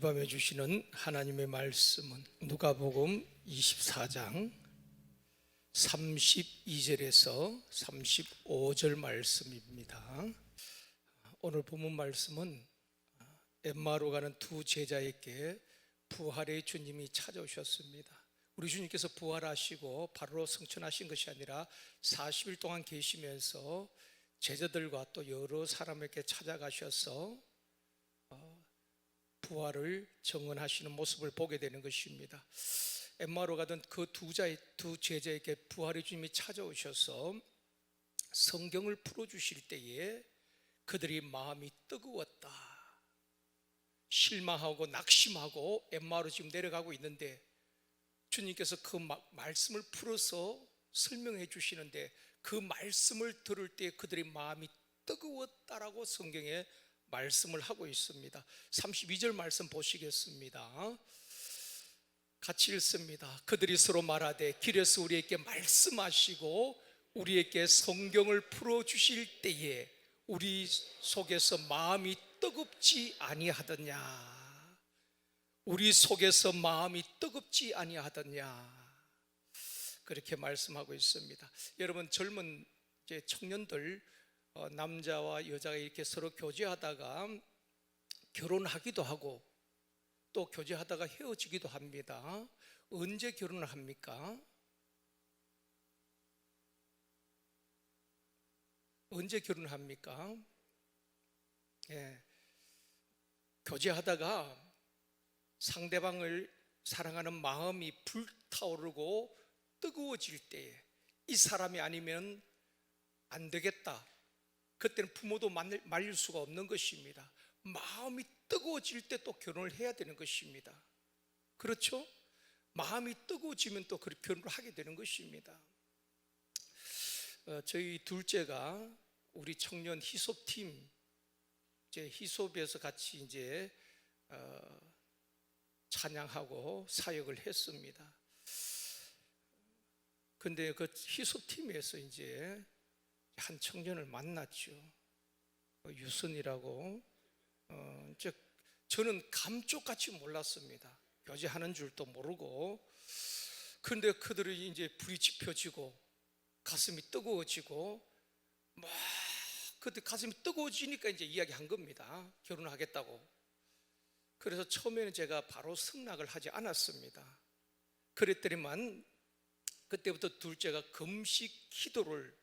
밤에 주시는 하나님의 말씀은 누가복음 24장 32절에서 35절 말씀입니다. 오늘 본문 말씀은 엠마오로 가는 두 제자에게 부활의 주님이 찾아오셨습니다. 우리 주님께서 부활하시고 바로 승천하신 것이 아니라 40일 동안 계시면서 제자들과 또 여러 사람에게 찾아가셔서 부활을 증언하시는 모습을 보게 되는 것입니다. 엠마오로 가던 그 두 제자에게 부활의 주님이 찾아오셔서 성경을 풀어주실 때에 그들이 마음이 뜨거웠다. 실망하고 낙심하고 엠마오로 지금 내려가고 있는데 주님께서 그 말씀을 풀어서 설명해 주시는데 그 말씀을 들을 때 그들의 마음이 뜨거웠다라고 성경에 말씀을 하고 있습니다. 32절 말씀 보시겠습니다. 같이 읽습니다. 그들이 서로 말하되 길에서 우리에게 말씀하시고 우리에게 성경을 풀어주실 때에 우리 속에서 마음이 뜨겁지 아니하더냐. 우리 속에서 마음이 뜨겁지 아니하더냐. 그렇게 말씀하고 있습니다. 여러분, 젊은 청년들, 남자와 여자가 이렇게 서로 교제하다가 결혼하기도 하고 또 교제하다가 헤어지기도 합니다. 언제 결혼을 합니까? 언제 결혼을 합니까? 교제하다가 상대방을 사랑하는 마음이 불타오르고 뜨거워질 때에 이 사람이 아니면 안 되겠다. 그때는 부모도 말릴 수가 없는 것입니다. 마음이 뜨거워질 때 또 결혼을 해야 되는 것입니다. 그렇죠? 마음이 뜨거워지면 또 결혼을 하게 되는 것입니다. 저희 둘째가 우리 청년 희솝팀, 희솝에서 같이 찬양하고 사역을 했습니다. 근데 그 희솝팀에서 한 청년을 만났죠. 유선이라고. 저는 감쪽같이 몰랐습니다. 교제하는 줄도 모르고. 그런데 그들이 불이 지펴지고 가슴이 뜨거워지고 막 그때 가슴이 뜨거워지니까 이야기한 겁니다. 결혼하겠다고. 그래서 처음에는 제가 바로 승낙을 하지 않았습니다. 그랬더니만 그때부터 둘째가 금식 기도를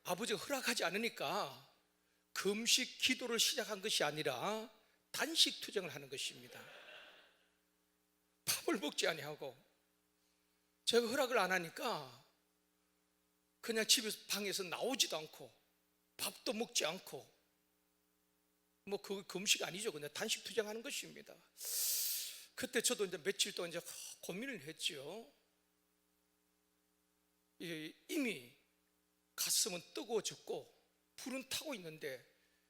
아버지가 허락하지 않으니까 금식 기도를 시작한 것이 아니라 단식 투정을 하는 것입니다. 밥을 먹지 아니하고 제가 허락을 안 하니까 그냥 집에서 방에서 나오지도 않고 밥도 먹지 않고 그거 금식 아니죠. 그냥 단식 투정하는 것입니다. 그때 저도 며칠 동안 고민을 했죠. 이미 가슴은 뜨거워졌고 불은 타고 있는데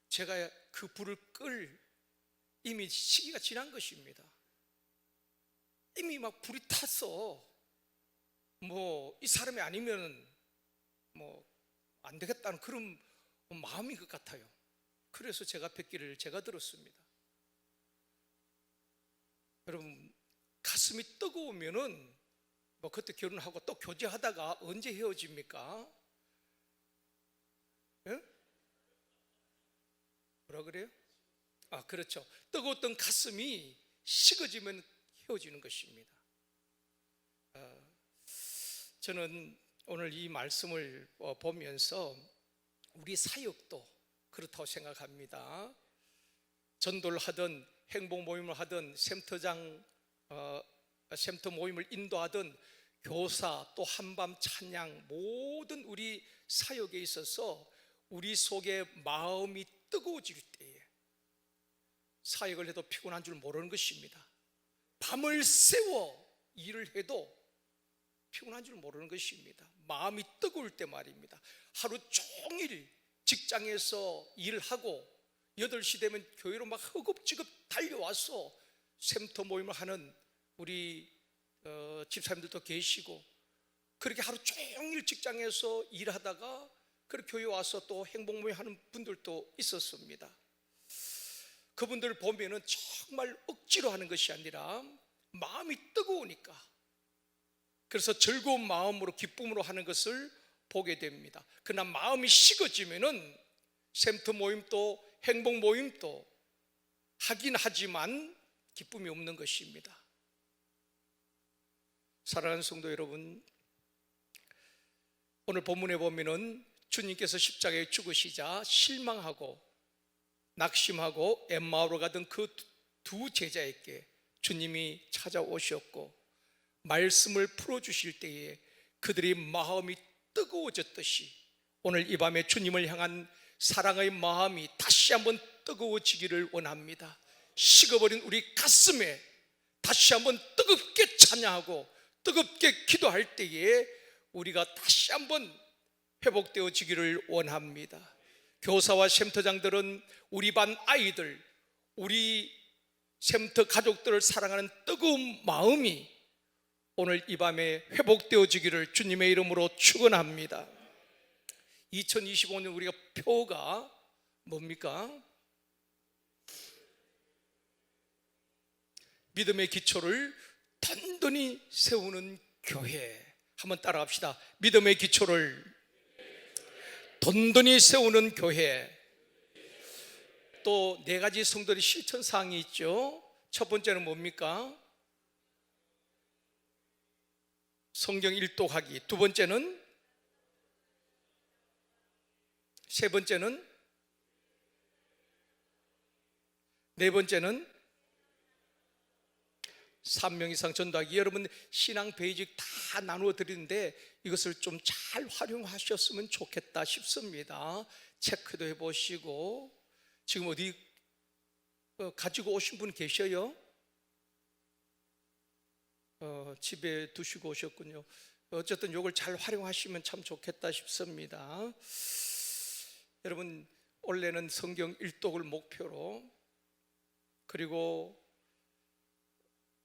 제가 그 불을 끌 이미 시기가 지난 것입니다. 이미 막 불이 탔어. 이 사람이 아니면 안 되겠다는 그런 마음인 것 같아요. 그래서 제가 뱉기를 제가 들었습니다. 여러분, 가슴이 뜨거우면은 그때 결혼하고 또 교제하다가 언제 헤어집니까? 뭐라 그래요? 그렇죠. 뜨거웠던 가슴이 식어지면 헤어지는 것입니다. 저는 오늘 이 말씀을 보면서 우리 사역도 그렇다고 생각합니다. 전도를 하든 행복 모임을 하든 샘터 모임을 인도하든 교사 또 한밤 찬양 모든 우리 사역에 있어서 우리 속에 마음이 뜨거워질 때에 사역을 해도 피곤한 줄 모르는 것입니다. 밤을 새워 일을 해도 피곤한 줄 모르는 것입니다. 마음이 뜨거울 때 말입니다. 하루 종일 직장에서 일을 하고 8시 되면 교회로 막 허겁지겁 달려와서 샘터 모임을 하는 우리 집사님들도 계시고 그렇게 하루 종일 직장에서 일하다가 그렇게 교회 와서 또 행복 모임 하는 분들도 있었습니다. 그분들을 보면은 정말 억지로 하는 것이 아니라 마음이 뜨거우니까, 그래서 즐거운 마음으로 기쁨으로 하는 것을 보게 됩니다. 그러나 마음이 식어지면은 샘터 모임도 행복 모임도 하긴 하지만 기쁨이 없는 것입니다. 사랑하는 성도 여러분, 오늘 본문에 보면은 주님께서 십자가에 죽으시자 실망하고 낙심하고 엠마오로 가던 그 두 제자에게 주님이 찾아오셨고 말씀을 풀어주실 때에 그들의 마음이 뜨거워졌듯이 오늘 이 밤에 주님을 향한 사랑의 마음이 다시 한번 뜨거워지기를 원합니다. 식어버린 우리 가슴에 다시 한번 뜨겁게 찬양하고 뜨겁게 기도할 때에 우리가 다시 한번 회복되어지기를 원합니다. 교사와 샘터장들은 우리 반 아이들, 우리 샘터 가족들을 사랑하는 뜨거운 마음이 오늘 이 밤에 회복되어지기를 주님의 이름으로 축원합니다. 2025년 우리가 표가 뭡니까? 믿음의 기초를 든든히 세우는 교회. 한번 따라갑시다. 믿음의 기초를 든든히 세우는 교회. 또 네 가지 성도의 실천사항이 있죠. 첫 번째는 뭡니까? 성경 일독하기. 두 번째는, 세 번째는, 네 번째는 3명 이상 전도하기. 여러분 신앙 베이직 다 나누어 드리는데 이것을 좀 잘 활용하셨으면 좋겠다 싶습니다. 체크도 해보시고. 지금 어디 가지고 오신 분 계셔요? 집에 두시고 오셨군요. 어쨌든 이걸 잘 활용하시면 참 좋겠다 싶습니다. 여러분 원래는 성경 일독을 목표로, 그리고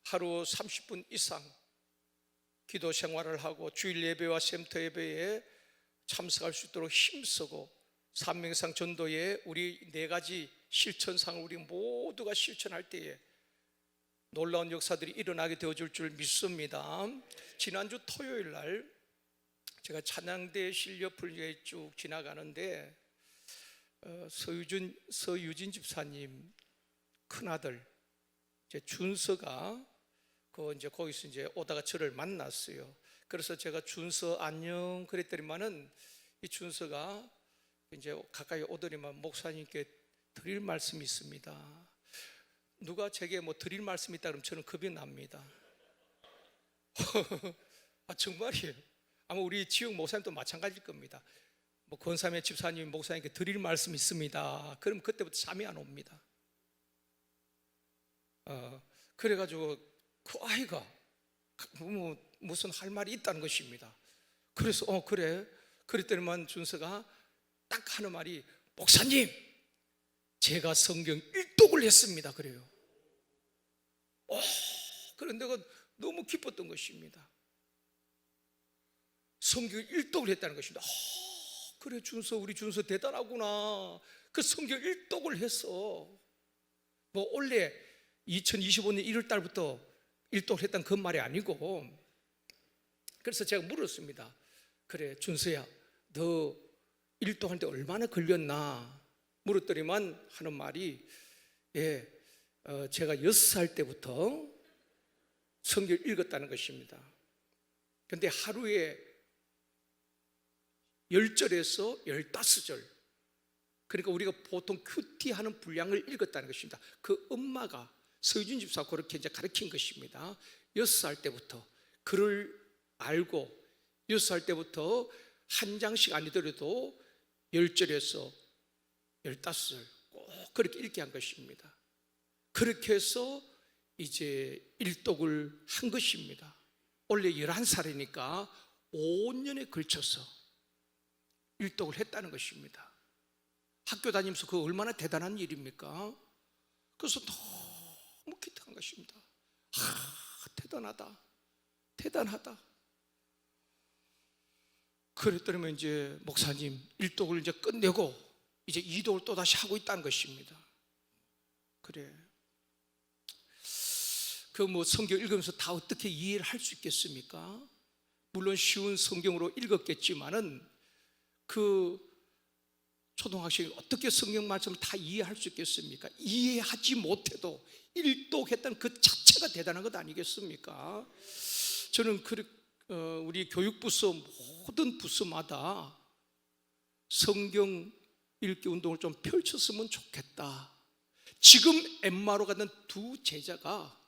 하루 30분 이상 기도 생활을 하고 주일 예배와 샘터 예배에 참석할 수 있도록 힘쓰고 3명 이상 전도에 우리 네 가지 실천상을 우리 모두가 실천할 때에 놀라운 역사들이 일어나게 되어줄 줄 믿습니다. 지난주 토요일 날 제가 찬양대 실력 풀리에 쭉 지나가는데 서유진 집사님 큰아들 이제 준서가 이제 거기서 이제 오다가 저를 만났어요. 그래서 제가 준서 안녕 그랬더니만은 이 준서가 이제 가까이 오더니만 목사님께 드릴 말씀이 있습니다. 누가 제게 뭐 드릴 말씀이 있다 그러면 저는 겁이 납니다. 아 정말이에요. 아마 우리 지역 목사님도 마찬가지일 겁니다. 뭐 권사의 집사님 목사님께 드릴 말씀이 있습니다. 그럼 그때부터 잠이 안 옵니다. 그래가지고 그 아이가 무슨 할 말이 있다는 것입니다. 그래서 그래. 그랬더니만 준서가 딱 하는 말이 목사님 제가 성경 일독을 했습니다. 그래요. 그런데 내가 너무 기뻤던 것입니다. 성경 일독을 했다는 것입니다. 그래 준서 우리 준서 대단하구나. 그 성경 일독을 했어. 뭐 원래 2025년 1월 달부터 일독을 했다는 그 말이 아니고, 그래서 제가 물었습니다. 그래 준서야 너 일독하는데 얼마나 걸렸나 물었더니만 하는 말이 제가 6살 때부터 성경 읽었다는 것입니다. 그런데 하루에 10절에서 15절, 그러니까 우리가 보통 큐티하는 분량을 읽었다는 것입니다. 그 엄마가 서유진 집사가 그렇게 이제 가르친 것입니다. 6살 때부터 글을 알고 6살 때부터 한 장씩 아니더라도 10절에서 15절 꼭 그렇게 읽게 한 것입니다. 그렇게 해서 이제 일독을 한 것입니다. 원래 11살이니까 5년에 걸쳐서 일독을 했다는 것입니다. 학교 다니면서 그거 얼마나 대단한 일입니까? 그래서 너무 기특한 것입니다. 대단하다, 대단하다. 그랬더니 이제 목사님 일독을 이제 끝내고 이제 이독을 또 다시 하고 있다는 것입니다. 그래. 그 뭐 성경 읽으면서 다 어떻게 이해를 할 수 있겠습니까? 물론 쉬운 성경으로 읽었겠지만은 그 초등학생이 어떻게 성경 말씀을 다 이해할 수 있겠습니까? 이해하지 못해도 일독했다는 그 자체가 대단한 것 아니겠습니까? 저는 우리 교육부서 모든 부서마다 성경 읽기 운동을 좀 펼쳤으면 좋겠다. 지금 엠마로 가는 두 제자가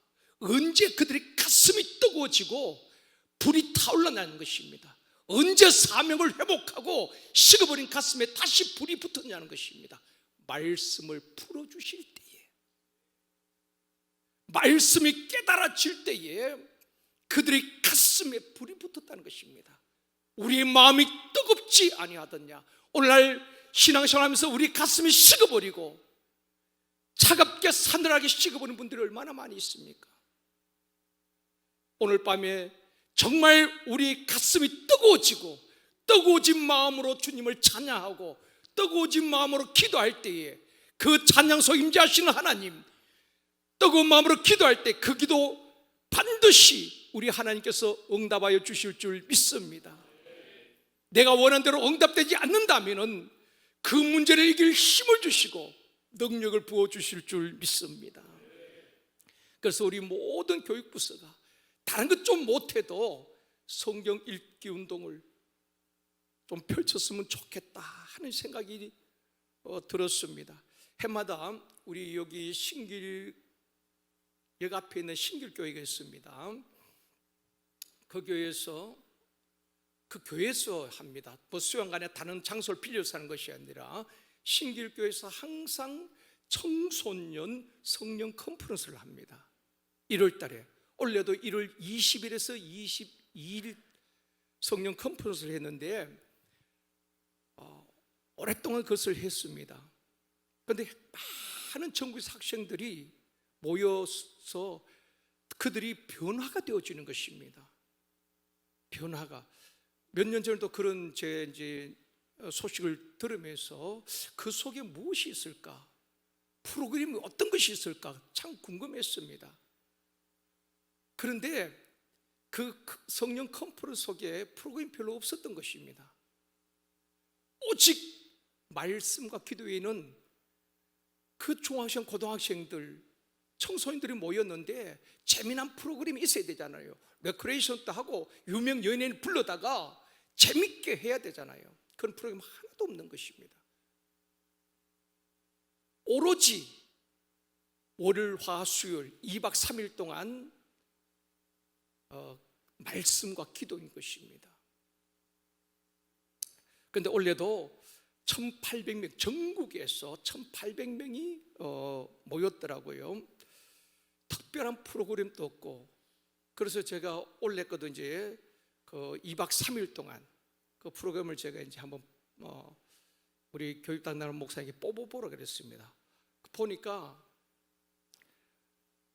언제 그들의 가슴이 뜨거워지고 불이 타올라나는 것입니다. 언제 사명을 회복하고 식어버린 가슴에 다시 불이 붙었냐는 것입니다. 말씀을 풀어주실 때에, 말씀이 깨달아질 때에 그들의 가슴에 불이 붙었다는 것입니다. 우리의 마음이 뜨겁지 아니하더냐. 오늘날 신앙생활하면서 우리 가슴이 식어버리고 차갑게 사늘하게 식어버린 분들이 얼마나 많이 있습니까? 오늘 밤에 정말 우리 가슴이 뜨거워지고 뜨거워진 마음으로 주님을 찬양하고 뜨거워진 마음으로 기도할 때에 그 찬양 속 임재하시는 하나님, 뜨거운 마음으로 기도할 때 그 기도 반드시 우리 하나님께서 응답하여 주실 줄 믿습니다. 내가 원하는 대로 응답되지 않는다면 그 문제를 이길 힘을 주시고 능력을 부어주실 줄 믿습니다. 그래서 우리 모든 교육부서가 다른 것 좀 못해도 성경 읽기 운동을 좀 펼쳤으면 좋겠다 하는 생각이 들었습니다. 해마다 우리 여기 신길역 앞에 있는 신길교회가 있습니다. 그 교회에서 합니다. 뭐 수양관에 다른 장소를 빌려서 하는 것이 아니라 신길교회에서 항상 청소년 성령 컨퍼런스를 합니다. 1월 달에 올해도 1월 20일에서 22일 성령 컨퍼런스를 했는데 오랫동안 그것을 했습니다. 그런데 많은 전국의 학생들이 모여서 그들이 변화가 되어지는 것입니다. 변화가 몇 년 전에도 그런 제 소식을 들으면서 그 속에 무엇이 있을까? 프로그램이 어떤 것이 있을까? 참 궁금했습니다. 그런데 그 성령 컨퍼런스 속에 프로그램이 별로 없었던 것입니다. 오직 말씀과 기도 외에는 그 중학생, 고등학생들, 청소년들이 모였는데 재미난 프로그램이 있어야 되잖아요. 레크레이션도 하고 유명 연예인 불러다가 재밌게 해야 되잖아요. 그런 프로그램 하나도 없는 것입니다. 오로지 월요일, 화, 수요일 2박 3일 동안 말씀과 기도인 것입니다. 그런데 올해도 1,800명, 전국에서 1,800명이 모였더라고요. 특별한 프로그램도 없고, 그래서 제가 올해 거도 이제 그 2박 3일 동안 그 프로그램을 제가 이제 한번 우리 교육당 나는 목사에게 뽑아보라 그랬습니다. 보니까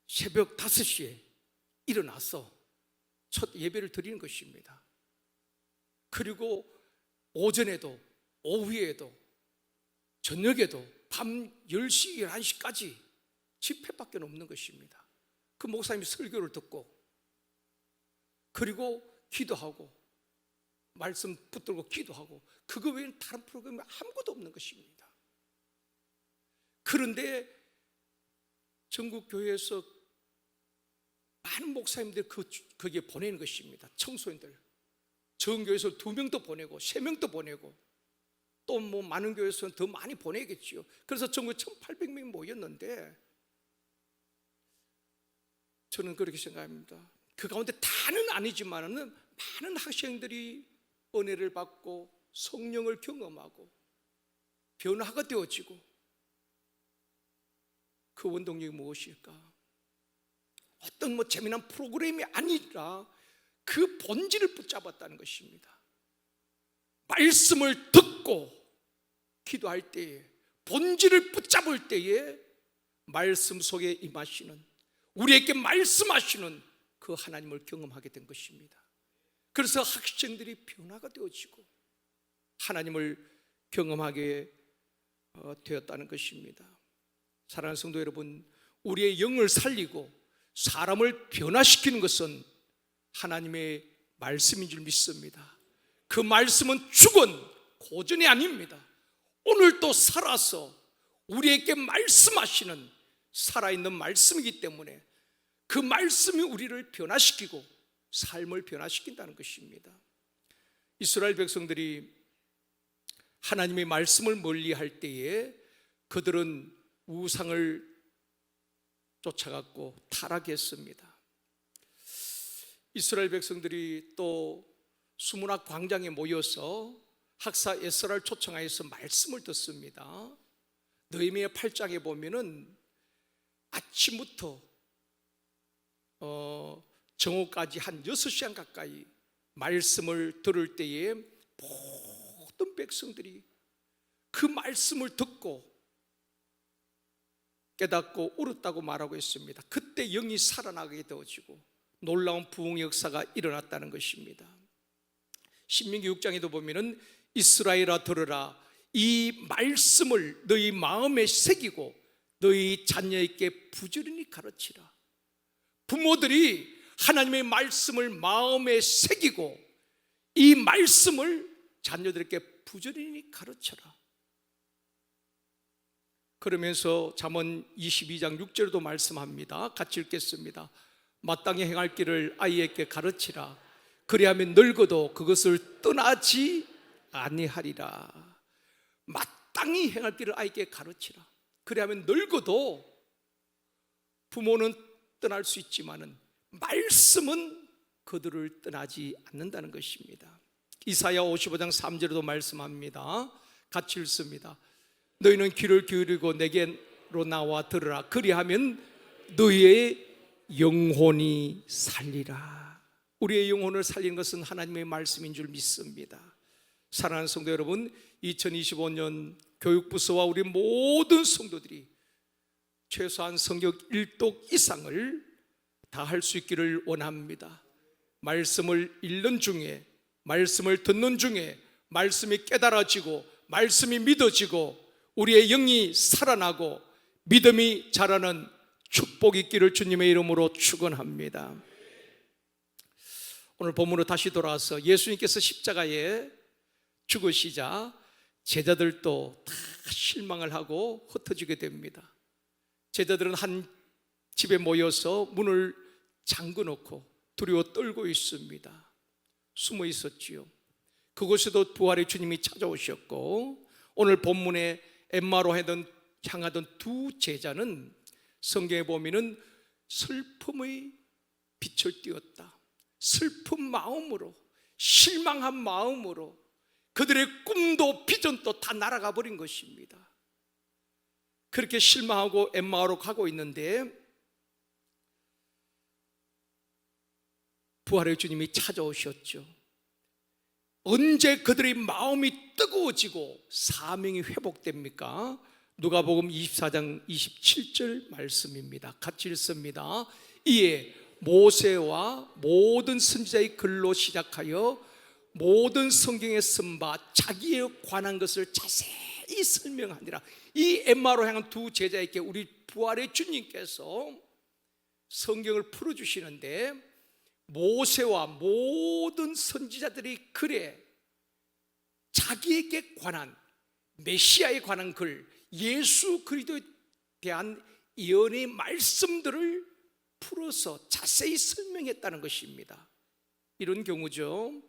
새벽 5시에 일어나서 첫 예배를 드리는 것입니다. 그리고 오전에도 오후에도 저녁에도 밤 10시, 11시까지 집회밖에 없는 것입니다. 그 목사님이 설교를 듣고 그리고 기도하고 말씀 붙들고 기도하고 그거 외에는 다른 프로그램이 아무것도 없는 것입니다. 그런데 전국 교회에서 많은 목사님들 거기에 보내는 것입니다. 청소년들 전 교회에서 2명도 보내고 3명도 보내고 또 뭐 많은 교회에서는 더 많이 보내겠지요. 그래서 전국 1,800명이 모였는데 저는 그렇게 생각합니다. 그 가운데 다는 아니지만은 많은 학생들이 은혜를 받고 성령을 경험하고 변화가 되어지고 그 원동력이 무엇일까? 어떤 뭐 재미난 프로그램이 아니라 그 본질을 붙잡았다는 것입니다. 말씀을 듣고 기도할 때에 본질을 붙잡을 때에 말씀 속에 임하시는 우리에게 말씀하시는 그 하나님을 경험하게 된 것입니다. 그래서 학생들이 변화가 되어지고 하나님을 경험하게 되었다는 것입니다. 사랑하는 성도 여러분, 우리의 영을 살리고 사람을 변화시키는 것은 하나님의 말씀인 줄 믿습니다. 그 말씀은 죽은 고전이 아닙니다. 오늘도 살아서 우리에게 말씀하시는 살아있는 말씀이기 때문에 그 말씀이 우리를 변화시키고 삶을 변화시킨다는 것입니다. 이스라엘 백성들이 하나님의 말씀을 멀리할 때에 그들은 우상을 쫓아갔고 타락했습니다. 이스라엘 백성들이 또 수문학 광장에 모여서 학사 에스라를 초청하여서 말씀을 듣습니다. 느헤미야 8장에 보면은 아침부터 정오까지 한 6시간 가까이 말씀을 들을 때에 모든 백성들이 그 말씀을 듣고 깨닫고 울었다고 말하고 있습니다. 그때 영이 살아나게 되어지고 놀라운 부흥 역사가 일어났다는 것입니다. 신명기 6장에도 보면은 이스라엘아 들으라, 이 말씀을 너희 마음에 새기고 너희 자녀에게 부지런히 가르치라. 부모들이 하나님의 말씀을 마음에 새기고 이 말씀을 자녀들에게 부지런히 가르쳐라. 그러면서 잠언 22장 6절에도 말씀합니다. 같이 읽겠습니다. 마땅히 행할 길을 아이에게 가르치라. 그리하면 늙어도 그것을 떠나지 아니하리라. 마땅히 행할 길을 아이에게 가르치라. 그리하면 늙어도 부모는 떠날 수 있지만은 말씀은 그들을 떠나지 않는다는 것입니다. 이사야 55장 3절에도 말씀합니다. 같이 읽습니다. 너희는 귀를 기울이고 내게로 나와 들으라. 그리하면 너희의 영혼이 살리라. 우리의 영혼을 살리는 것은 하나님의 말씀인 줄 믿습니다. 사랑하는 성도 여러분, 2025년 교육부서와 우리 모든 성도들이 최소한 성경 1독 이상을 다 할 수 있기를 원합니다. 말씀을 읽는 중에, 말씀을 듣는 중에 말씀이 깨달아지고 말씀이 믿어지고 우리의 영이 살아나고 믿음이 자라는 축복이 있기를 주님의 이름으로 축원합니다. 오늘 본문으로 다시 돌아와서 예수님께서 십자가에 죽으시자 제자들도 다 실망을 하고 흩어지게 됩니다. 제자들은 한 집에 모여서 문을 잠궈 놓고 두려워 떨고 있습니다. 숨어 있었지요. 그곳에도 부활의 주님이 찾아오셨고, 오늘 본문에 엠마로 향하던 두 제자는 성경에 보면은 슬픔의 빛을 띄었다. 슬픈 마음으로, 실망한 마음으로 그들의 꿈도 비전도 다 날아가 버린 것입니다. 그렇게 실망하고 엠마오로 가고 있는데 부활의 주님이 찾아오셨죠. 언제 그들의 마음이 뜨거워지고 사명이 회복됩니까? 누가복음 24장 27절 말씀입니다. 같이 읽습니다. 이에 모세와 모든 선지자의 글로 시작하여 모든 성경에 쓴 바 자기에 관한 것을 자세히 설명하니라. 이 엠마로 향한 두 제자에게 우리 부활의 주님께서 성경을 풀어주시는데, 모세와 모든 선지자들이 글에 자기에게 관한, 메시아에 관한 글, 예수 그리스도에 대한 예언의 말씀들을 풀어서 자세히 설명했다는 것입니다. 이런 경우죠.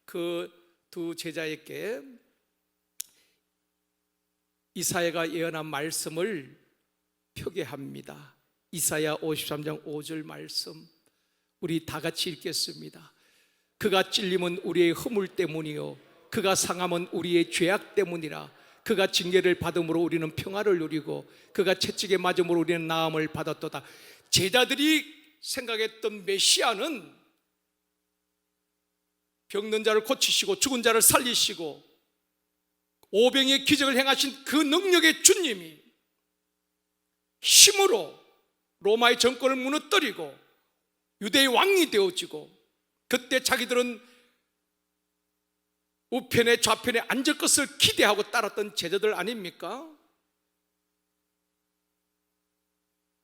그 두 제자에게 이사야가 예언한 말씀을 표기합니다. 이사야 53장 5절 말씀 우리 다 같이 읽겠습니다. 그가 찔림은 우리의 허물 때문이요 그가 상함은 우리의 죄악 때문이라. 그가 징계를 받음으로 우리는 평화를 누리고 그가 채찍에 맞음으로 우리는 나음을 받았도다. 제자들이 생각했던 메시아는 병든 자를 고치시고 죽은 자를 살리시고 오병이의 기적을 행하신 그 능력의 주님이 힘으로 로마의 정권을 무너뜨리고 유대의 왕이 되어지고, 그때 자기들은 우편에 좌편에 앉을 것을 기대하고 따랐던 제자들 아닙니까?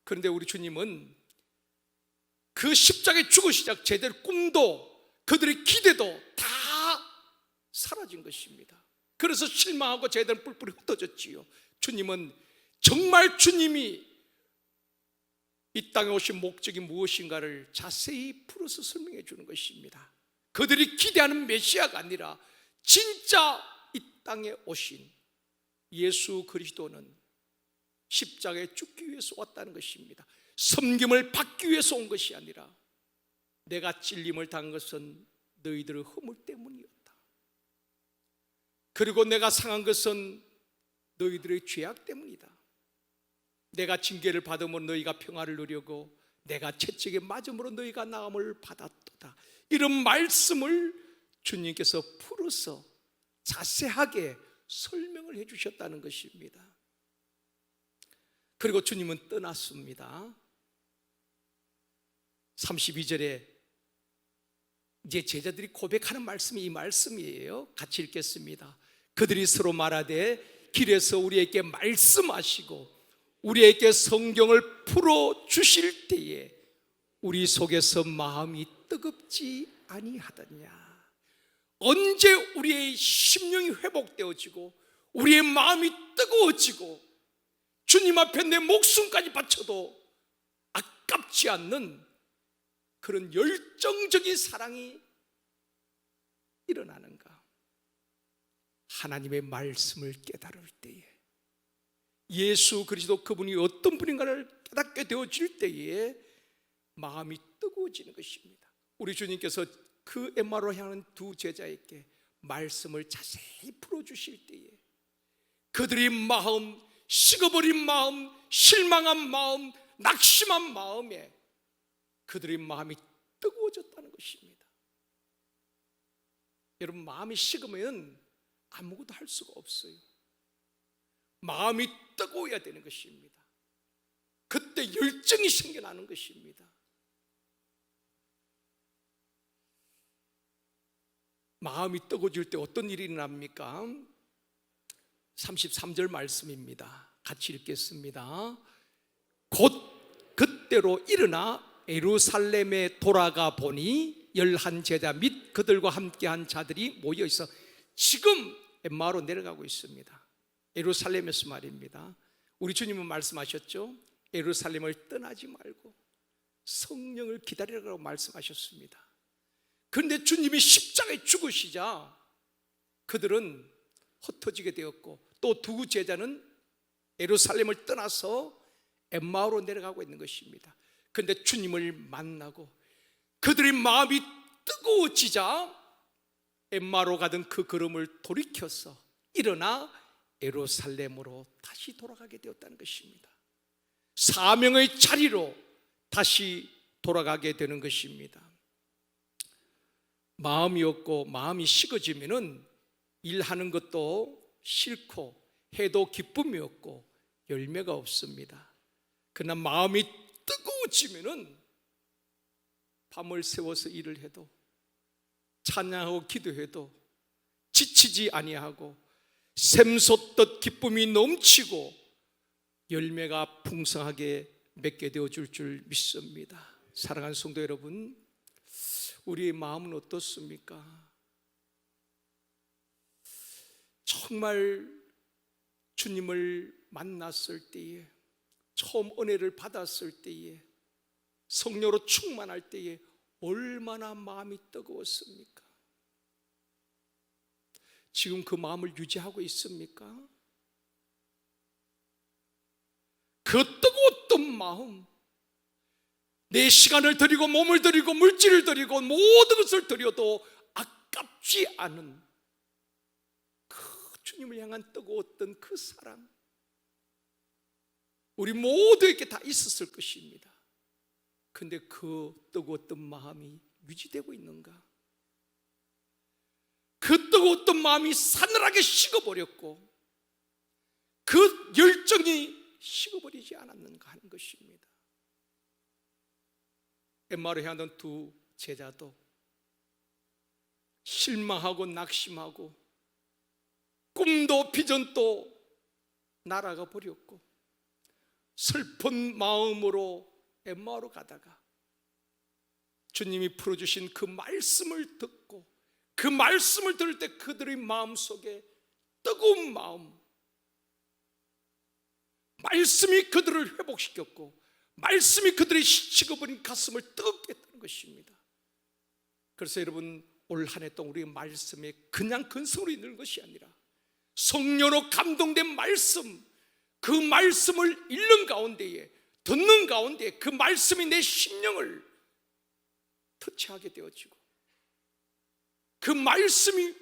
그런데 우리 주님은 그 십자가의 죽으시자 제대로 꿈도 그들의 기대도 다 사라진 것입니다. 그래서 실망하고 제대로 뿔뿔이 흩어졌지요. 주님은 정말 주님이 이 땅에 오신 목적이 무엇인가를 자세히 풀어서 설명해 주는 것입니다. 그들이 기대하는 메시아가 아니라 진짜 이 땅에 오신 예수 그리스도는 십자가에 죽기 위해서 왔다는 것입니다. 섬김을 받기 위해서 온 것이 아니라 내가 찔림을 당한 것은 너희들의 허물 때문이었다. 그리고 내가 상한 것은 너희들의 죄악 때문이다. 내가 징계를 받음으로 너희가 평화를 누리고 내가 채찍에 맞음으로 너희가 나음을 받았도다. 이런 말씀을 주님께서 풀어서 자세하게 설명을 해 주셨다는 것입니다. 그리고 주님은 떠났습니다. 32절에 이제 제자들이 고백하는 말씀이 이 말씀이에요. 같이 읽겠습니다. 그들이 서로 말하되 길에서 우리에게 말씀하시고 우리에게 성경을 풀어주실 때에 우리 속에서 마음이 뜨겁지 아니하더냐. 언제 우리의 심령이 회복되어지고 우리의 마음이 뜨거워지고 주님 앞에 내 목숨까지 바쳐도 아깝지 않는 그런 열정적인 사랑이 일어나는가? 하나님의 말씀을 깨달을 때에, 예수 그리스도 그분이 어떤 분인가를 깨닫게 되어질 때에 마음이 뜨거워지는 것입니다. 우리 주님께서 그 엠마오로 향하는 두 제자에게 말씀을 자세히 풀어주실 때에 그들의 마음, 식어버린 마음, 실망한 마음, 낙심한 마음에 그들의 마음이 뜨거워졌다는 것입니다. 여러분, 마음이 식으면 아무것도 할 수가 없어요. 마음이 뜨거워야 되는 것입니다. 그때 열정이 생겨나는 것입니다. 마음이 뜨거워질 때 어떤 일이 일어납니까? 33절 말씀입니다. 같이 읽겠습니다. 곧 그때로 일어나 예루살렘에 돌아가 보니 11 제자 및 그들과 함께한 자들이 모여 있어 지금 엠마오로 내려가고 있습니다. 예루살렘에서 말입니다. 우리 주님은 말씀하셨죠. 예루살렘을 떠나지 말고 성령을 기다리라고 말씀하셨습니다. 그런데 주님이 십자가에 죽으시자 그들은 흩어지게 되었고 또 두 제자는 예루살렘을 떠나서 엠마오로 내려가고 있는 것입니다. 그런데 주님을 만나고 그들의 마음이 뜨거워지자 엠마오로 가던 그 걸음을 돌이켜서 일어나 예루살렘으로 다시 돌아가게 되었다는 것입니다. 사명의 자리로 다시 돌아가게 되는 것입니다. 마음이 없고 마음이 식어지면은 일하는 것도 싫고 해도 기쁨이 없고 열매가 없습니다. 그러나 마음이 뜨거워지면은 밤을 새워서 일을 해도 찬양하고 기도해도 지치지 아니하고 샘솟듯 기쁨이 넘치고 열매가 풍성하게 맺게 되어줄 줄 믿습니다. 사랑하는 성도 여러분, 우리의 마음은 어떻습니까? 정말 주님을 만났을 때에, 처음 은혜를 받았을 때에, 성령으로 충만할 때에 얼마나 마음이 뜨거웠습니까? 지금 그 마음을 유지하고 있습니까? 그 뜨거웠던 마음, 내 시간을 드리고 몸을 드리고 물질을 드리고 모든 것을 드려도 아깝지 않은 그 주님을 향한 뜨거웠던 그 사랑, 우리 모두에게 다 있었을 것입니다. 그런데 그 뜨거웠던 마음이 유지되고 있는가? 그 뜨거웠던 마음이 사늘하게 식어버렸고 그 열정이 식어버리지 않았는가 하는 것입니다. 엠마오로 향하던 두 제자도 실망하고 낙심하고 꿈도 비전도 날아가 버렸고 슬픈 마음으로 엠마오로 가다가 주님이 풀어주신 그 말씀을 듣고 그 말씀을 들을 때 그들의 마음속에 뜨거운 마음, 말씀이 그들을 회복시켰고 말씀이 그들의 식어버린 가슴을 뜨겁게 했다는 것입니다. 그래서 여러분, 올 한 해 동안 우리의 말씀에 그냥 근성으로 있는 것이 아니라 성령으로 감동된 말씀, 그 말씀을 읽는 가운데에, 듣는 가운데에 그 말씀이 내 심령을 터치하게 되어지고 그 말씀이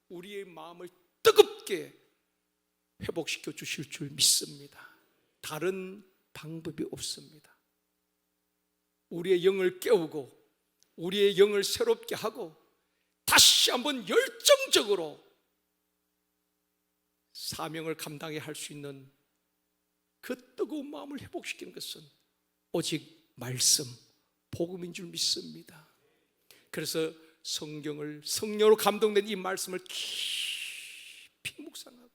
우리의 마음을 뜨겁게 회복시켜 주실 줄 믿습니다. 다른 방법이 없습니다. 우리의 영을 깨우고 우리의 영을 새롭게 하고 다시 한번 열정적으로 사명을 감당해 할 수 있는 그 뜨거운 마음을 회복시키는 것은 오직 말씀, 복음인 줄 믿습니다. 그래서 성령으로 감동된 이 말씀을 깊이 묵상하고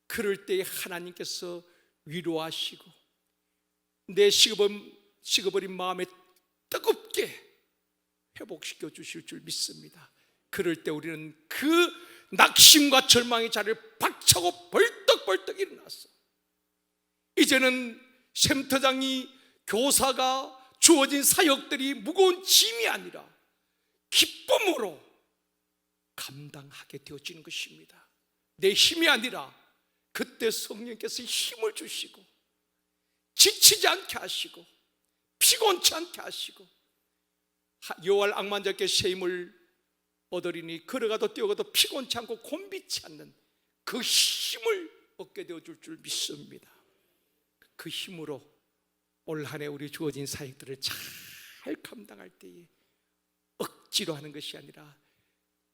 그럴 때에 하나님께서 위로하시고 내 식어버린 마음에 뜨겁게 회복시켜 주실 줄 믿습니다. 그럴 때 우리는 그 낙심과 절망의 자리를 박차고 벌떡벌떡 일어났어. 이제는 샘터장이, 교사가, 주어진 사역들이 무거운 짐이 아니라 기쁨으로 감당하게 되어지는 것입니다. 내 힘이 아니라 그때 성령께서 힘을 주시고 지치지 않게 하시고 피곤치 않게 하시고 여호와 악만자께 새 힘을 얻으리니 걸어가도 뛰어가도 피곤치 않고 곤비치 않는 그 힘을 얻게 되어줄 줄 믿습니다. 그 힘으로 올 한 해 우리 주어진 사역들을 잘 감당할 때에 억지로 하는 것이 아니라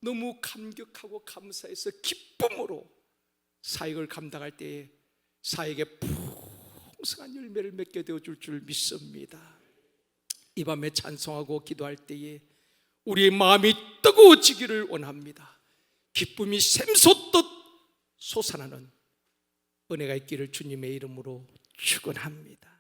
너무 감격하고 감사해서 기쁨으로 사역을 감당할 때에 사역에 풍성한 열매를 맺게 되어줄 줄 믿습니다. 이 밤에 찬송하고 기도할 때에 우리의 마음이 뜨거워지기를 원합니다. 기쁨이 샘솟듯 솟아나는 은혜가 있기를 주님의 이름으로 축원합니다.